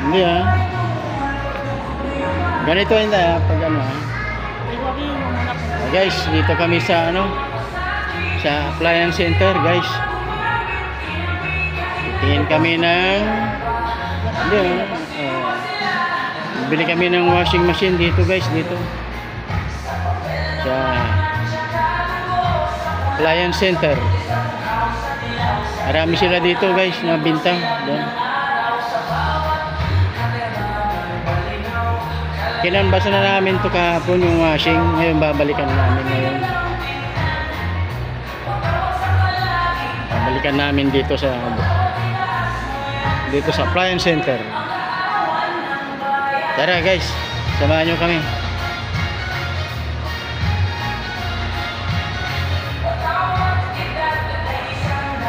Hindi Ganito hindi pag ano guys, dito kami sa sa appliance center guys. Tingin kami ng bili kami ng washing machine dito guys, dito sa appliance center. Marami sila dito guys na bintang doon. Kinanbasa na namin to kahapon yung washing. Ngayon babalikan namin ngayon. Babalikan namin dito sa appliance center. Tara guys, samahan nyo kami.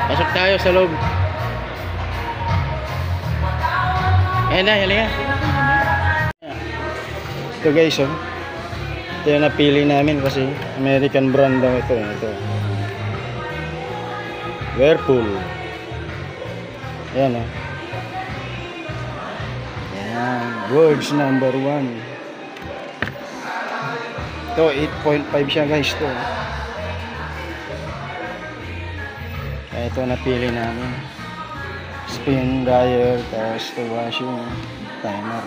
Pasok tayo sa loob. Ayan na, yan. Ito guys, ito yung napili namin kasi American brand daw ito. Whirlpool. Ayan Ayan, words number 1. Ito 8.5 siya guys to. Kaya ito napili namin. Spin dryer, tapos ito washing timer.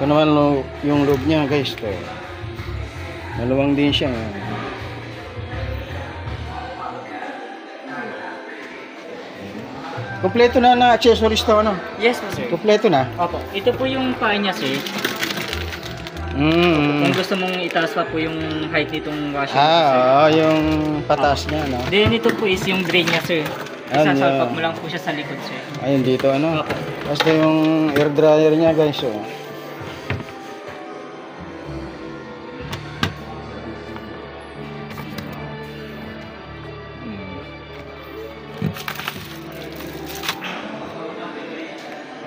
Ito naman yung loob niya guys to. Maluwang din siya. Kompleto na accessories to Yes po sir. Kompleto na? Opo. Ito po yung paa niya sir. Kung gusto mong itaas pa po yung height nitong washing machine. Yung pataas niya Then ito po is yung drain niya sir. Isasalpak mo lang po siya sa likod sir. Ayun dito Opo. Basta yung air dryer niya guys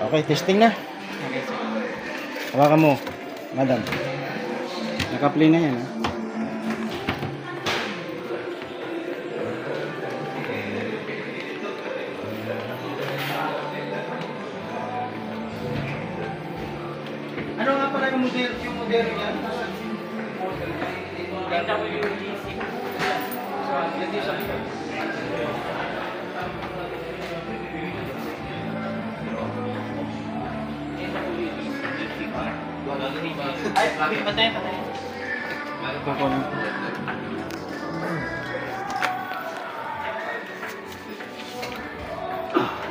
Okay, testing na. Okay sir. Hawakan mo, madam. Naka-play na yan Ano nga pala yung modelo niya? NWDC. Hindi sa likod. Ay, patay.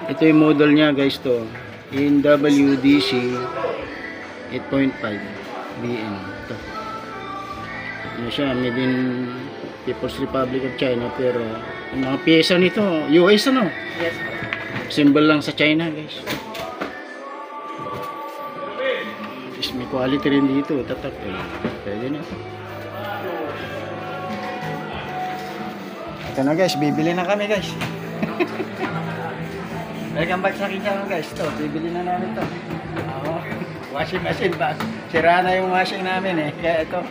Ito yung model niya guys to. NWDC 8.5 BN. Ito. Ano siya, made in People's Republic of China, pero yung mga pyesa nito, US Yes. Symbol lang sa China guys. May quality rin dito, tatak pwede na ito. Ito na guys, bibili na kami guys. Welcome back sa akin channel guys. Ito, bibili na namin ito. Washing machine ba? Sira na yung washing namin kaya ito.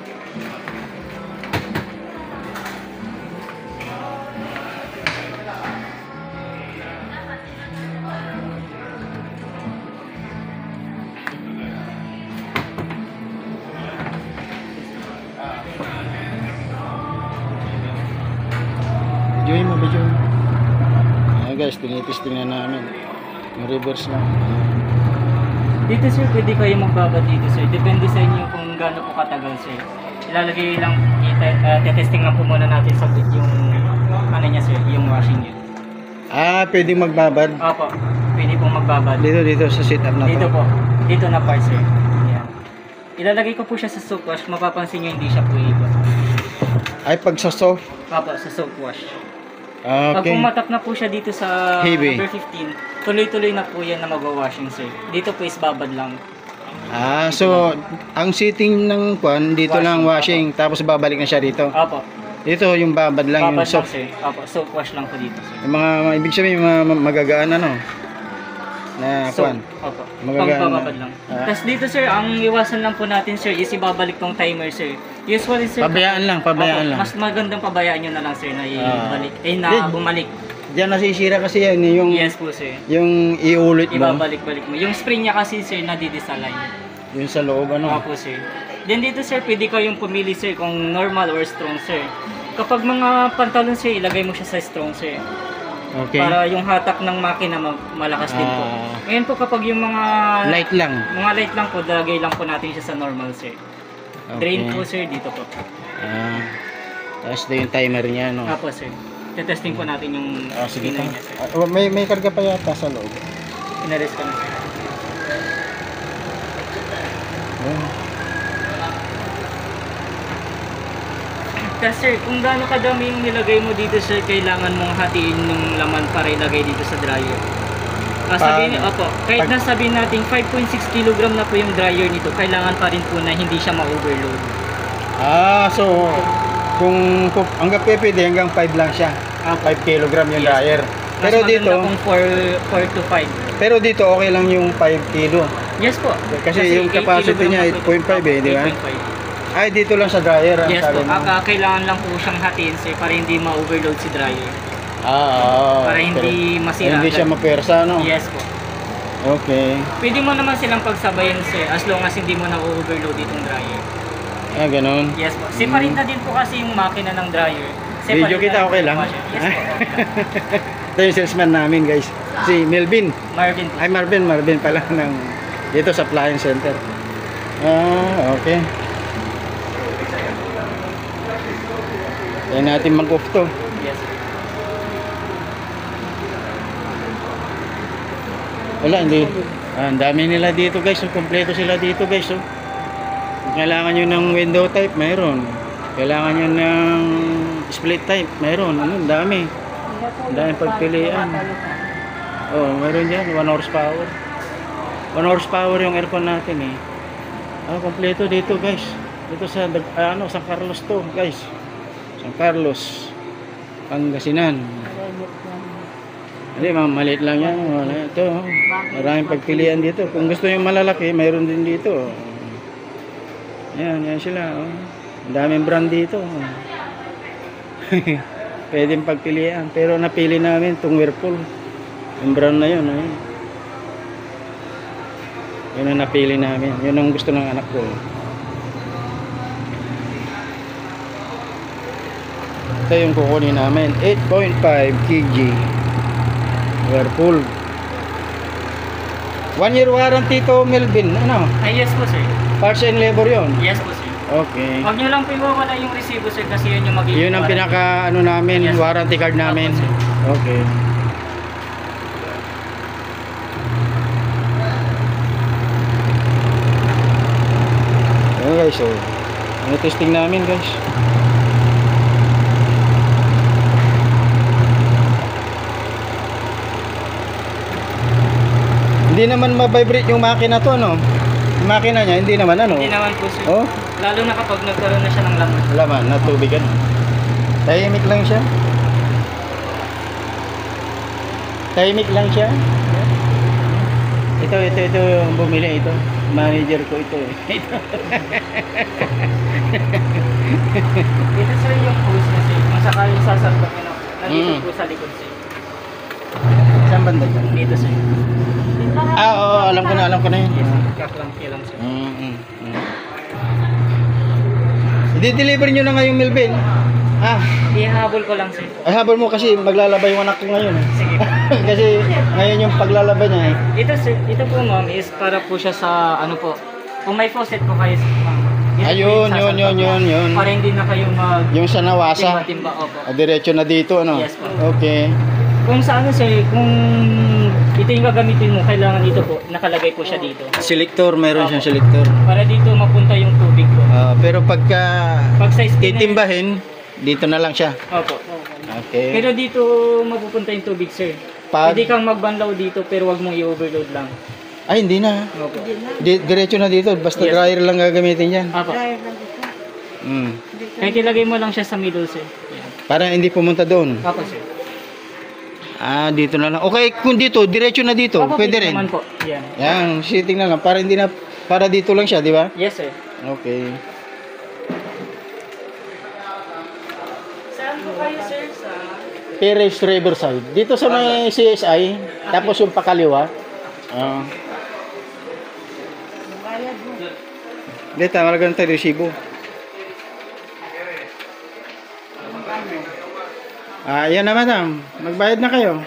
Join mo ba dyan? Ayan guys, tinitesting na namin. Yung reverse lang. Dito sir, pwede kayo magbaba dito sir. Depende sa inyo kung gaano po katagal sir. Ilalagay lang, testing lang po muna natin sa yung ano niya sir, yung washing niya. Pwede magbabad? Opo, pwede pong magbabad. Dito sa setup na Dito to? po, dito na part sir. Ayan. Ilalagay ko po siya sa soap wash, mapapansin nyo hindi siya po iba. Ay, pag sa soft? Opo, sa soap wash. Okay. Pag pumatak na po siya dito sa Heavy. number 15, tuloy-tuloy na po yan na mag-washing sir. Dito po is babad lang. So ang sitting ng kwan dito Washing, lang washing, tapos babalik na siya dito. Opo. Dito yung babad lang, Babad yung soft. lang sir. Opo, soap wash lang po dito sir. Yung mga ibig sabihin mga magagaan na kwan. Opo. Magagaan Pagbababad lang. Tapos dito sir, ang iwasan lang po natin sir is ibabalik tong timer sir. Usually sir, Pabayaan lang opo, lang. mas magandang pabayaan nyo na lang sir na ibalik. Na bumalik. Diyan nasisira kasi yan, yung Yes po sir. yung iulit mo, Ibabalik-balik mo. Yung spring niya kasi sir nadidisalign. yung sa loob ano. Opo sir. Then dito sir, pwede kayong pumili sir kung normal or strong sir. Kapag mga pantalon sir, ilagay mo siya sa strong sir. Okay. Para yung hatak ng makina malakas din po. Ah. Ngayon po kapag yung mga Light lang. light lang po, lagay lang po natin siya sa normal sir. Drain po sir, dito po. Ah. Tapos ito yung timer niya, no? Opo sir. Tetesting po natin yung Sige spinner pa. niya sir. May karga pa yata sa loob. Inares ko na sir. Oh. Kasi sir, kung gaano kadami yung nilagay mo dito sir, kailangan mong hatiin yung laman para ilagay dito sa dryer. Sabihin, opo, kahit na sabihin natin 5.6 kg na po yung dryer nito, kailangan pa rin po na hindi siya ma-overload. Ah, so kung hanggang pwede hanggang 5 lang siya. 5 kg yung Yes. dryer. Mas Pero maganda dito, kung 4 to 5. pero dito okay lang yung 5 kilo. Yes po. Kasi yung 8 capacity kilogram niya, na po ito. 8.5 eh, di ba? 8.5. Ay, dito lang sa dryer ang Yes po. sabi mo. Kailangan lang po siyang hatiin sir para hindi ma-overload si dryer. Ah, Para hindi masira. Hindi siya mapersa, no? Yes po. Okay. Pwede mo naman silang pagsabayan sir as long as hindi mo na-overload itong dryer. Ah, ganun. Yes po. Separate na din po kasi yung makina ng dryer. Video kita, okay lang? Yes po. Ito yung salesman namin, guys. Si Melvin. Marvin po. Ay, Marvin pala ng dito sa appliance center. Ah, okay. Kaya natin mag-off to. Yes. Wala, hindi. Ah, ang dami nila dito, guys. So, kompleto sila dito, guys. So, kung kailangan nyo ng window type, mayroon. Kailangan nyo ng split type, mayroon. Ano, ang dami. Ang dami pagpilian. Oh, mayroon dyan. 1 horsepower. 1 horsepower yung aircon natin eh. Ah, kompleto dito, guys. Dito sa San Carlos to, guys. San Carlos, Pangasinan. Hindi, maliit lang yan. Wala, ito, oh. Maraming pagpilian dito. Kung gusto nyo malalaki, mayroon din dito. Yan sila. Oh. Ang daming brand dito. Pwedeng pagpilian. Pero napili namin itong Whirlpool. Yung brand na yun. Eh. Yun ang napili namin. Yun ang gusto ng anak ko. Ito yung kukunin namin. 8.5 kg. Whirlpool. 1 year warranty to, Melvin. Ano? Ay, yes po sir. Parts and labor yun. Yes po sir. Okay. Huwag nyo lang po iwawala yung resibo sir kasi yun yung magiging Yun ang warranty. pinaka ano namin, Yes. warranty card namin. Opo, sir. Okay. Okay guys, so ano testing namin guys. Hindi naman ma-vibrate yung makina to, no? Yung makina niya, hindi naman ano. Hindi naman po sir. Oh, Lalo na kapag nagkaroon na siya ng laman. laman na tubig ano. Tahimik lang siya. Tahimik lang siya. Ito yung bumili ito. Manager ko ito eh. Dito sir yung hose na sir. Kung sakaling sasaktan nyo na. Nandito po sa likod sir. Saan banda dyan? Dito sir. Ah, oo, alam ko na yun. Yes, kaklampi lang sir. I-deliver nyo na ngayong Melvin. Ah, Ihabol ko lang sir. ay habol mo kasi maglalaba yung anak ko ngayon eh. Sige po. Kasi ngayon yung paglalaba niya eh. Ito sir, ito po ma'am is para po siya sa ano po. Kung may faucet po kayo ma'am. Dito po Ayun, yung sasalpak yun. po. Para hindi na kayo Yung sa nawasa. timba-timba opo. Diretso na dito ano? Yes po. Okay. Kung sa ano sir, kung ito yung gagamitin mo, kailangan dito po, nakalagay po siya dito. Selector, mayroon siyang Opo. selector. Para dito mapunta yung tubig po. Pero pagka Pag sa spinner, titimbahin, dito na lang siya. opo. Okay. Pero dito mapupunta yung tubig sir. Pag- Pwede kang magbanlaw dito pero wag mong i-overload lang. Ay, hindi na. Opo. Diretso na dito. Basta Yes. dryer lang gagamitin yan. Opo. Mm. Kahit ilagay mo lang siya sa middle sir. Yan. Para hindi pumunta doon. Opo sir. Ah, dito na lang. Okay, kung dito, diretso na dito. Opo, Pwede rin. naman po. Yan. Yan, sitting na lang. Para hindi na, para dito lang siya, di ba? Yes sir. Okay. Saan po kayo sir? Sa Perez Riverside. Dito sa may CSI, tapos yung pakaliwa. Dito, malagang tayo resibo. Yan na madam. Magbayad na kayo.